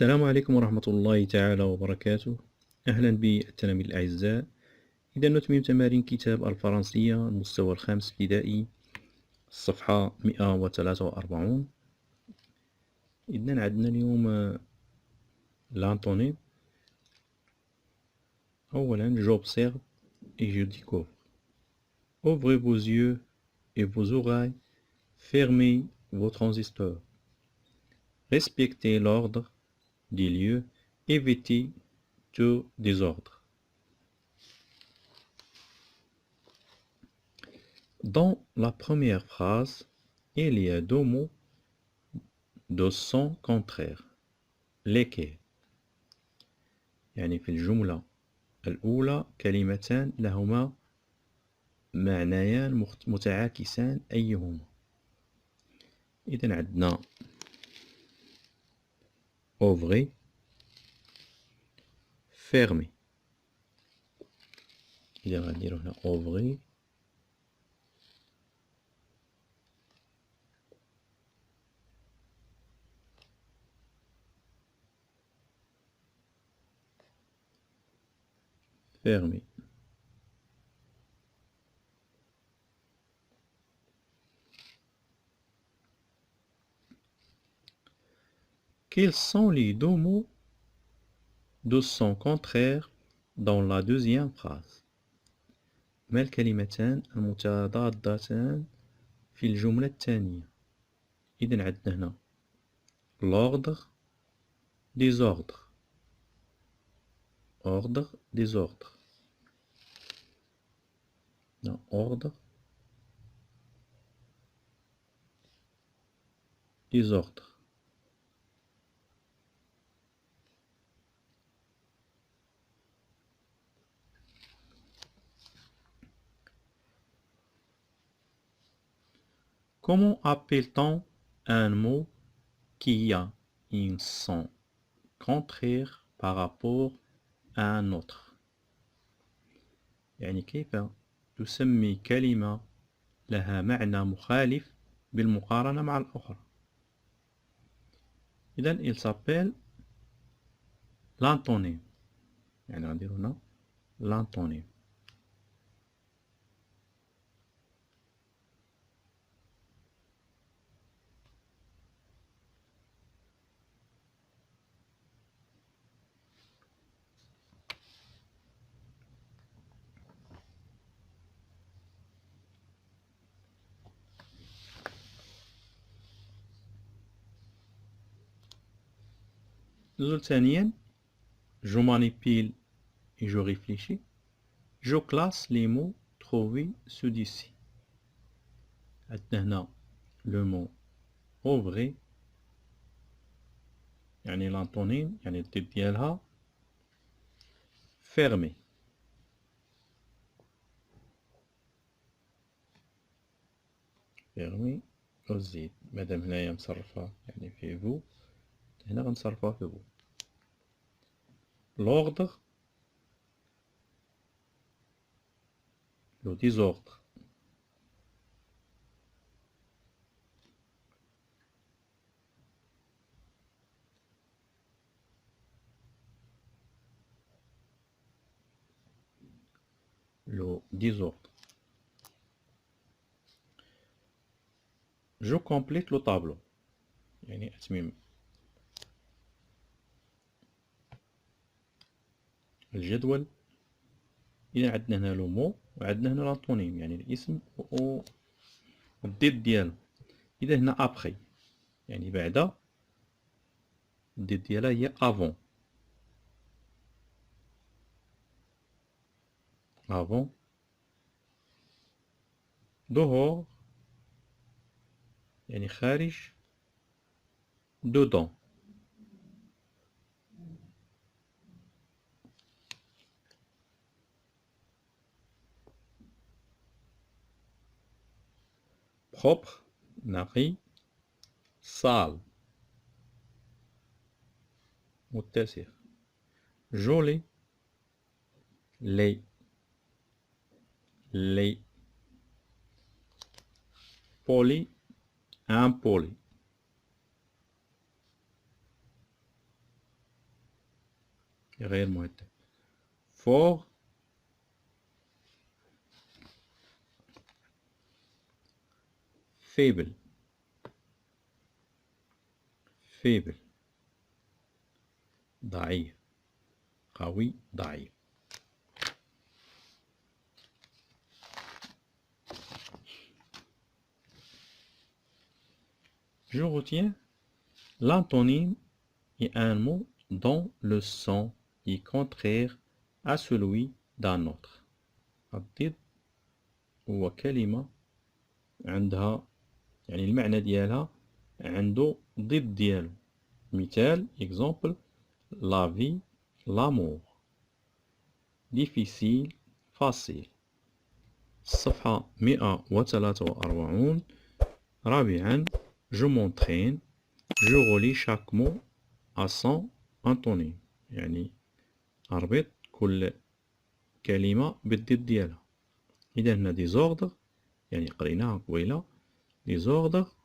السلام عليكم ورحمة الله تعالى وبركاته. أهلا بالتلاميذ الأعزاء. إذا نتمم تمارين كتاب الفرنسية المستوى الخامس ابتدائي الصفحة 143. إذن عندنا اليوم l'antonyme. أولا j'observe et je découvre. Ouvrez vos yeux et vos oreilles, fermez vos transistors. Respectez l'ordre des lieux, évitez tout désordre. Dans la première phrase, il y a deux mots de sens contraire. lesquels؟ يعني في الجملة الأولى كلمتان لهما معنيان متعاكسان، أيهما؟ إذن عندنا ouvrez fermez. إذا غنديرو هنا ouvrez fermez. Quels sont les deux mots de sens contraire dans la deuxième phrase؟ ما الكلمتان المتضادتان في الجملة الثانية؟ إذن عندنا هنا l'ordre désordre. ordre désordre. Non, ordre désordre. Comment appelle-t-on un mot qui a un son contraire par rapport à un autre؟ يعني كيف تسمي كلمة لها معنى مخالف بالمقارنة مع الأخرى؟ إذن il s'appelle l'antonyme. يعني غنديرو هنا l'antonyme. نزول ثانيا je manipule et je réfléchis. Je classe les mots trouvés ci-dessous. عندنا هنا le mot ouvrez يعني l'antonyme يعني الضد ديالها fermez. fermez وزيد مادام هنايا مصرفة يعني في vous، هنا غنصرفوها في vous. l'ordre le désordre. le désordre. je complète le tableau يعني أتمم الجدول. إذا عندنا هنا لو مو وعندنا هنا لانطونيم يعني الاسم والضد ديالو. إذا هنا أبخي يعني بعد، الضد ديالها هي أفون. أفون دهور يعني خارج، دودون. propre نقي، sale متسخ، joli laid laid، poli impoli. غير مهذب. fort faible faible ضعيف قوي ضعيف. Je retiens l'antonyme est un mot dont le son est contraire à celui d'un autre. الضد هو كلمة عندها يعني المعنى ديالها عنده ضد ديالو. مثال exemple la vie l'amour difficile facile. الصفحة 143. رابعا je m'entraîne je relie chaque mot à son antonyme يعني أربط كل كلمة بالضد ديالها. إذا هنا désordre يعني قريناها قبيلة désordre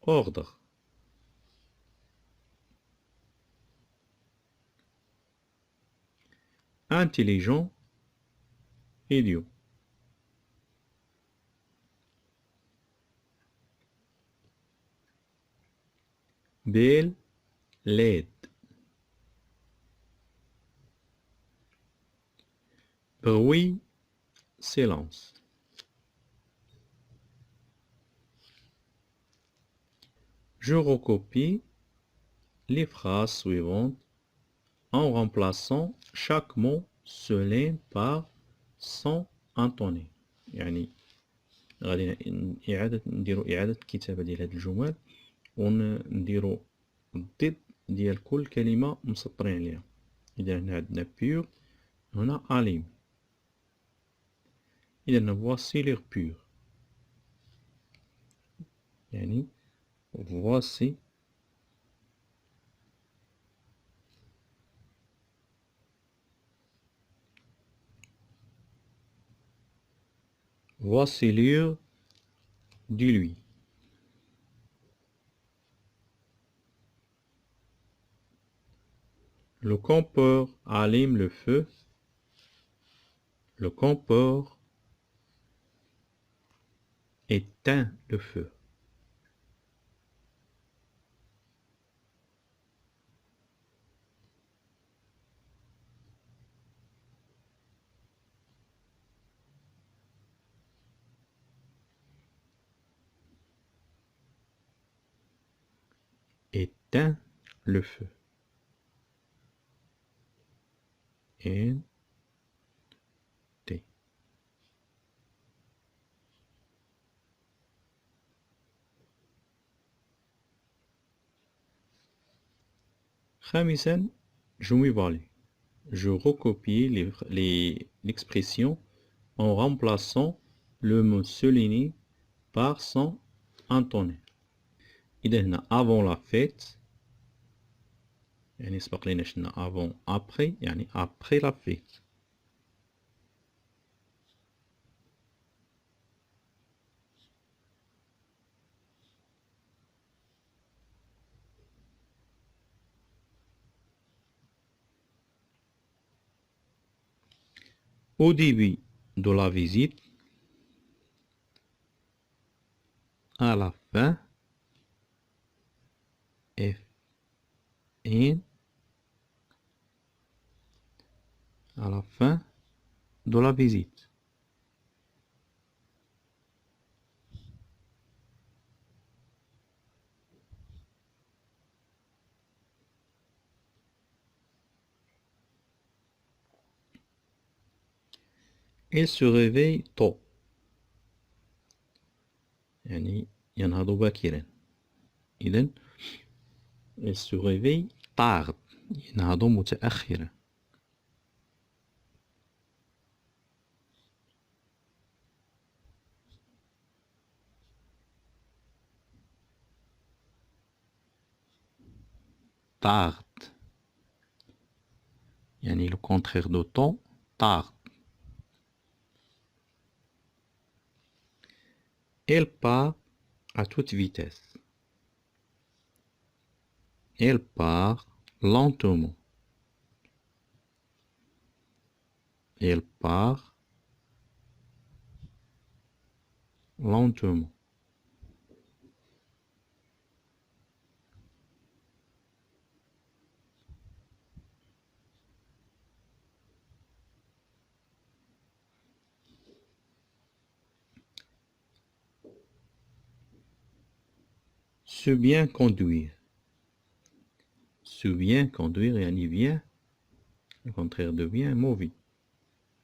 ordre. Intelligent idiot. Belle laide. Bruit silence. Je recopie les phrases suivantes en remplaçant chaque mot souligné par son antonyme. يعني غادي نديرو إعادة كتابة ديال هاد الجمل ونديرو الضد ديال كل كلمة مسطرين عليها. إذا هنا عندنا pur هنا alim. إذا هنا voici l'air pur يعني voici voici l'heure de lui. Le campeur allume le feu. Le campeur éteint le feu. Éteint le feu. N T. خامسا جميبالي. Je recopie l'expression en remplaçant le mot souligné par son antonyme. إذا هنا avant la fête يعني سبق لينا شفنا avant après يعني après la fête. Au début de la visite, à la fin, F N, à la fin de la visite. Il se réveille tôt. يعني ينهض باكرا. إذن il se réveille tard. ينهض متأخرا. Tard يعني le contraire de tôt tard. Elle part à toute vitesse. Elle part lentement. et elle part lentement. Se bien conduire. Se bien conduire يعني bien, le contraire de bien, mauvais.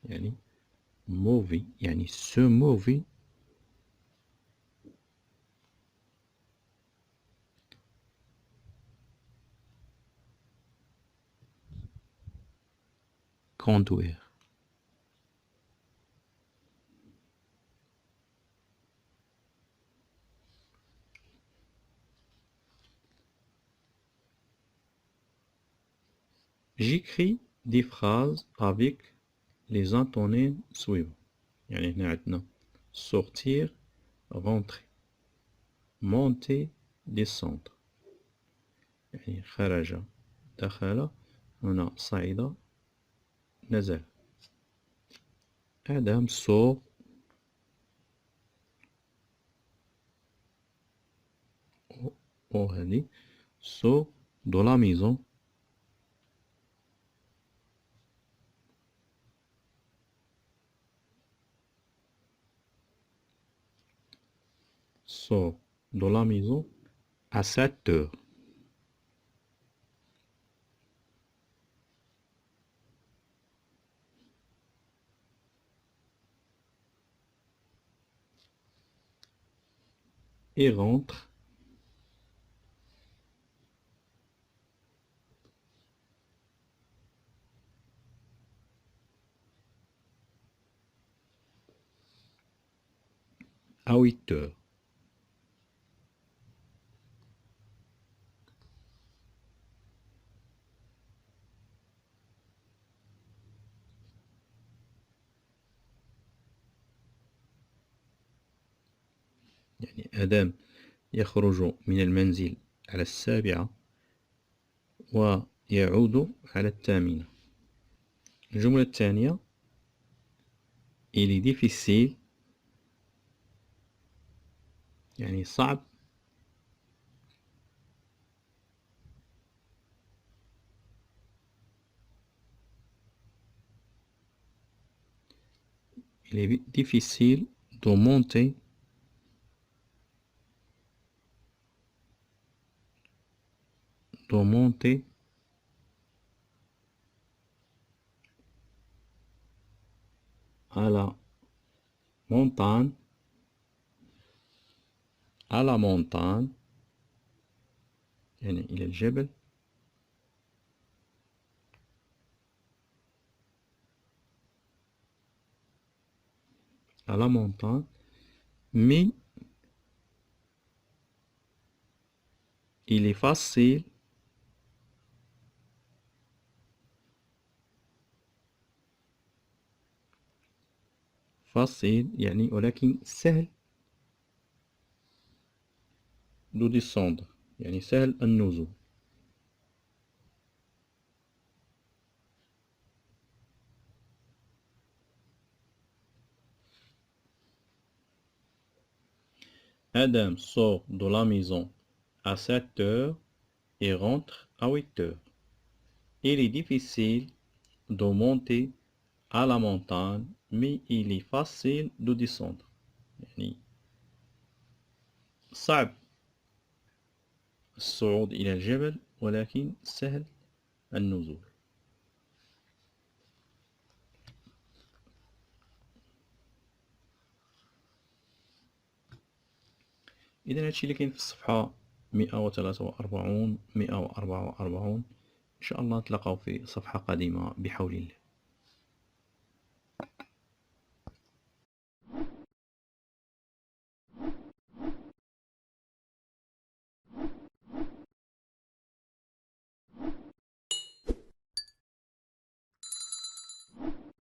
يعني mauvais, يعني se mauvais. Conduire. J'écris des phrases avec les antonins suivants. يعني هنا عندنا sortir, rentrer, monter, descendre. يعني خرج, دخل, هنا صعد, نزل. Adam sort sort de la maison. Sort de la maison à 7 heures. Et rentre à 8 heures. يعني آدم يخرج من المنزل على 7 ويعود على 8. الجملة الثانية il est difficile يعني صعب il est difficile de monter à la montagne يعني إلى الجبل à la montagne mais il est facile يعني ولكن سهل de descendre يعني سهل النزول. Adam sort de la maison à 7 heures et rentre à 8 heures. Il est difficile de monter à la montagne mais il est facile de descendre. يعني صعب الصعود إلى الجبل ولكن سهل النزول. إذا هادشي اللي كاين في الصفحة 143 144. إن شاء الله نتلاقاو في صفحة قادمة بحول الله.